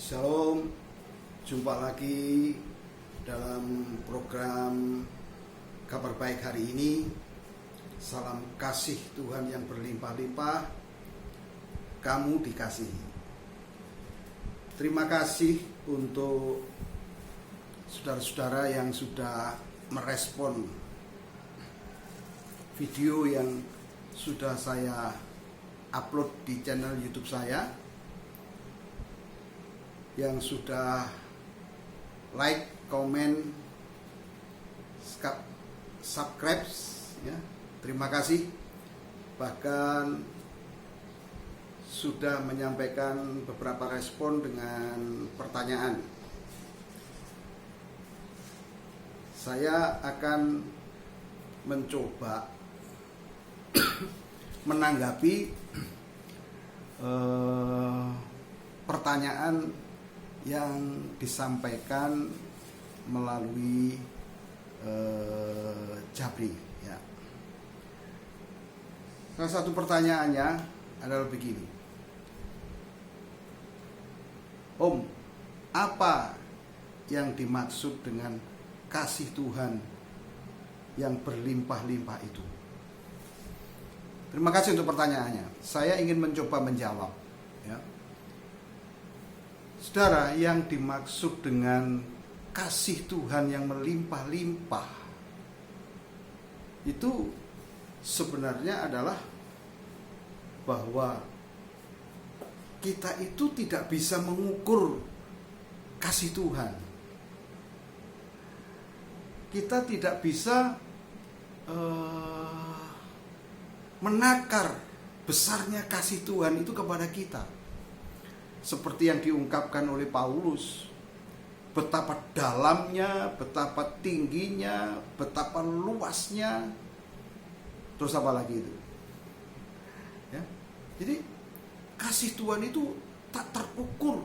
Shalom, jumpa lagi dalam program Kabar Baik hari ini. Salam kasih Tuhan yang berlimpah-limpah, kamu dikasihi. Terima kasih untuk saudara-saudara yang sudah merespon video yang sudah saya upload di channel YouTube saya, yang sudah like, comment, subscribe, ya. Terima kasih. Bahkan sudah menyampaikan beberapa respon dengan pertanyaan. Saya akan mencoba menanggapi pertanyaan yang disampaikan melalui Jabri, ya. Salah satu pertanyaannya adalah begini: Om, apa yang dimaksud dengan kasih Tuhan yang berlimpah-limpah itu? Terima kasih untuk pertanyaannya. Saya ingin mencoba menjawab, ya. Saudara, yang dimaksud dengan kasih Tuhan yang melimpah-limpah itu sebenarnya adalah bahwa kita itu tidak bisa mengukur kasih Tuhan. Kita tidak bisa menakar besarnya kasih Tuhan itu kepada kita. Seperti yang diungkapkan oleh Paulus, betapa dalamnya, betapa tingginya, betapa luasnya. Terus apa lagi itu? Ya. Jadi kasih Tuhan itu tak terukur,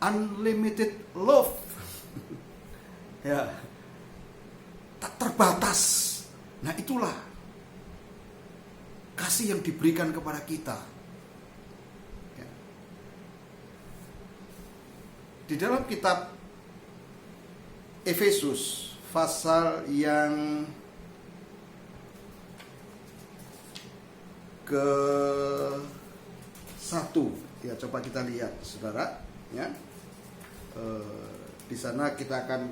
unlimited love. Ya. Tak terbatas. Nah, itulah kasih yang diberikan kepada kita. Di dalam kitab Efesus pasal yang ke-1, ya, coba kita lihat, saudara, ya. Di sana kita akan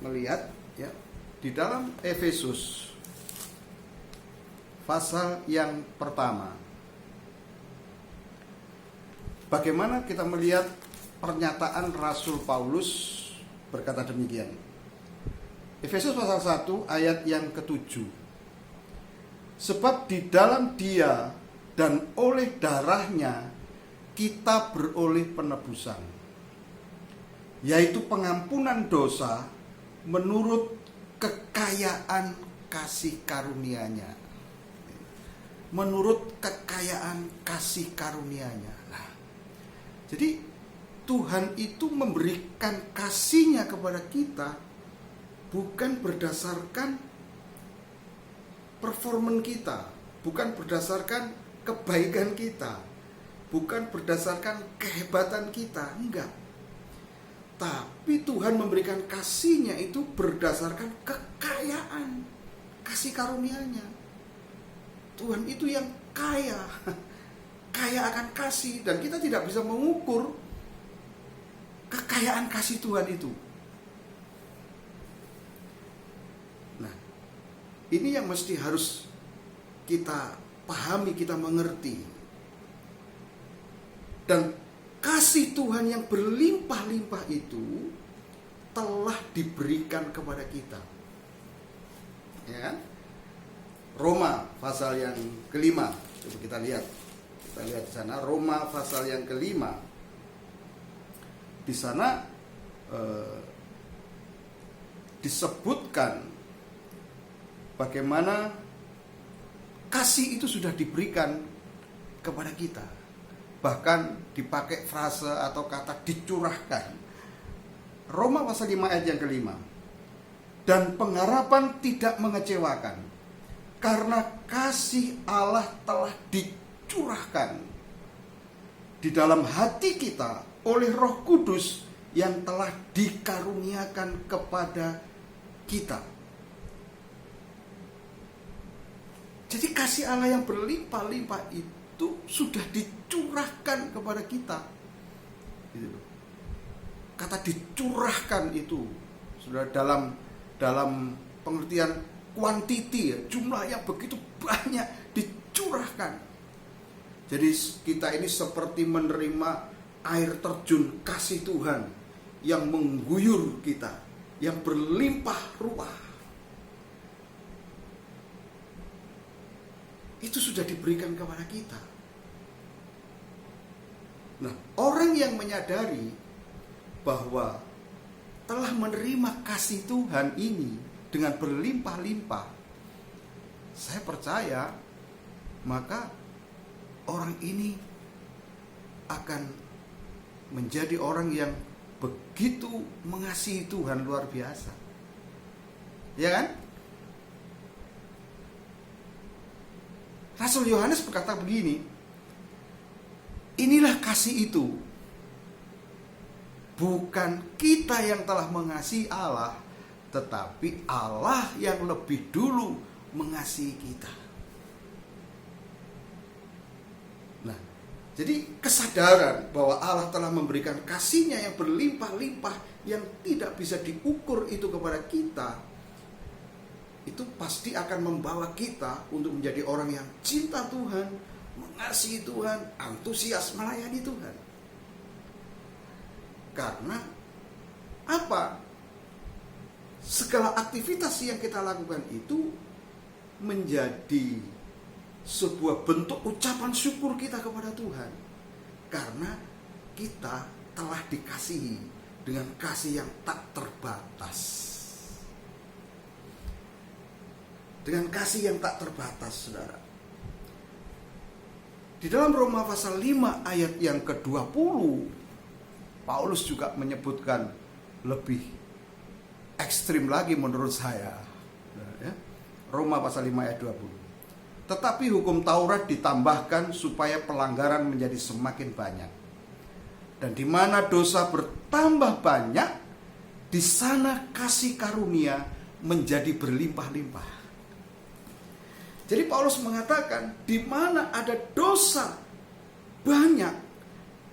melihat, ya, di dalam Efesus pasal yang pertama, bagaimana kita melihat pernyataan Rasul Paulus berkata demikian. Efesus pasal 1 ayat yang ke-7. Sebab di dalam Dia dan oleh darahnya kita beroleh penebusan, yaitu pengampunan dosa menurut kekayaan kasih karunia-Nya. Menurut kekayaan kasih karunia-Nya. Nah, jadi Tuhan itu memberikan kasih-Nya kepada kita bukan berdasarkan performan kita, bukan berdasarkan kebaikan kita, bukan berdasarkan kehebatan kita, enggak. Tapi Tuhan memberikan kasih-Nya itu berdasarkan kekayaan kasih karunia-Nya. Tuhan itu yang kaya, kaya akan kasih, dan kita tidak bisa mengukur kekayaan kasih Tuhan itu. Nah, ini yang mesti harus kita pahami, kita mengerti. Dan kasih Tuhan yang berlimpah-limpah itu telah diberikan kepada kita. Ya kan? Roma pasal yang kelima. Coba kita lihat. Kita lihat di sana, Roma pasal yang kelima. Di sana disebutkan bagaimana kasih itu sudah diberikan kepada kita. Bahkan dipakai frase atau kata dicurahkan. Roma pasal 5 ayat yang kelima. Dan pengharapan tidak mengecewakan, karena kasih Allah telah dicurahkan di dalam hati kita oleh Roh Kudus yang telah dikaruniakan kepada kita. Jadi kasih Allah yang berlimpah-limpah itu sudah dicurahkan kepada kita. Gitu. Kata dicurahkan itu sudah dalam pengertian kuantiti, jumlah yang begitu banyak dicurahkan. Jadi kita ini seperti menerima air terjun kasih Tuhan yang mengguyur kita, yang berlimpah ruah. Itu sudah diberikan kepada kita. Nah, orang yang menyadari bahwa telah menerima kasih Tuhan ini dengan berlimpah-limpah, saya percaya maka orang ini akan menjadi orang yang begitu mengasihi Tuhan luar biasa. Ya kan? Rasul Yohanes berkata begini, inilah kasih itu, bukan kita yang telah mengasihi Allah, tetapi Allah yang lebih dulu mengasihi kita. Nah, jadi kesadaran bahwa Allah telah memberikan kasih-Nya yang berlimpah-limpah, yang tidak bisa diukur itu kepada kita, itu pasti akan membawa kita untuk menjadi orang yang cinta Tuhan, mengasihi Tuhan, antusias melayani Tuhan. Karena apa? Segala aktivitas yang kita lakukan itu menjadi sebuah bentuk ucapan syukur kita kepada Tuhan. Karena kita telah dikasihi dengan kasih yang tak terbatas. Dengan kasih yang tak terbatas, saudara. Di dalam Roma pasal 5 ayat yang ke-20, Paulus juga menyebutkan lebih ekstrim lagi menurut saya. Roma pasal 5 ayat 20. Tetapi hukum Taurat ditambahkan supaya pelanggaran menjadi semakin banyak. Dan di mana dosa bertambah banyak, di sana kasih karunia menjadi berlimpah-limpah. Jadi Paulus mengatakan, di mana ada dosa banyak,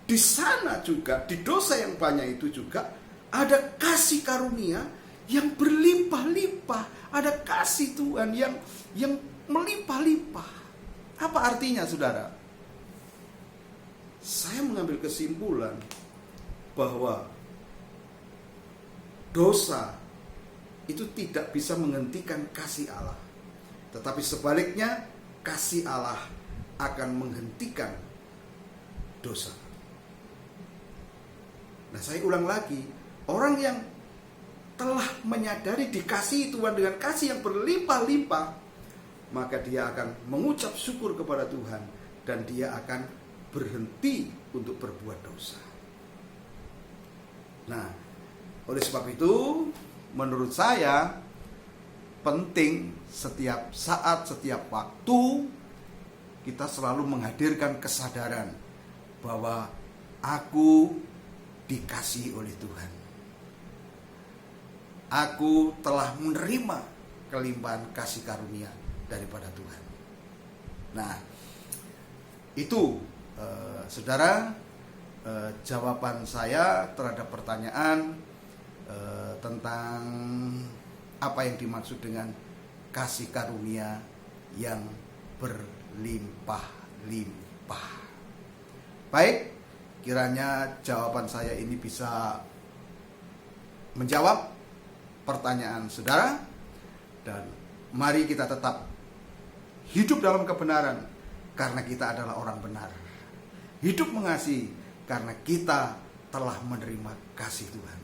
di sana juga, di dosa yang banyak itu juga ada kasih karunia yang berlimpah-limpah, ada kasih Tuhan yang melimpah-limpah. Apa artinya, saudara? Saya mengambil kesimpulan bahwa dosa itu tidak bisa menghentikan kasih Allah. Tetapi sebaliknya, kasih Allah akan menghentikan dosa. Nah, saya ulang lagi, orang yang telah menyadari dikasihi Tuhan dengan kasih yang berlimpah-limpah, maka dia akan mengucap syukur kepada Tuhan dan dia akan berhenti untuk berbuat dosa. Nah, oleh sebab itu, menurut saya penting setiap saat, setiap waktu kita selalu menghadirkan kesadaran bahwa aku dikasihi oleh Tuhan. Aku telah menerima kelimpahan kasih karunia daripada Tuhan. Nah, itu saudara, jawaban saya terhadap pertanyaan tentang apa yang dimaksud dengan kasih karunia yang berlimpah-limpah. Baik, kiranya jawaban saya ini bisa menjawab pertanyaan saudara, dan mari kita tetap hidup dalam kebenaran karena kita adalah orang benar. Hidup mengasihi karena kita telah menerima kasih Tuhan.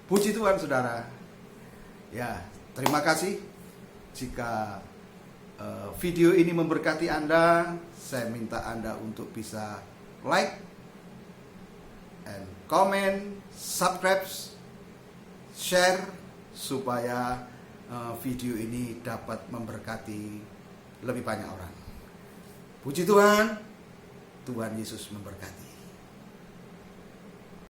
Puji Tuhan, saudara. Ya, terima kasih. Jika video ini memberkati Anda, saya minta Anda untuk bisa like and comment, subscribe, share, supaya video ini dapat memberkati lebih banyak orang. Puji Tuhan, Tuhan Yesus memberkati.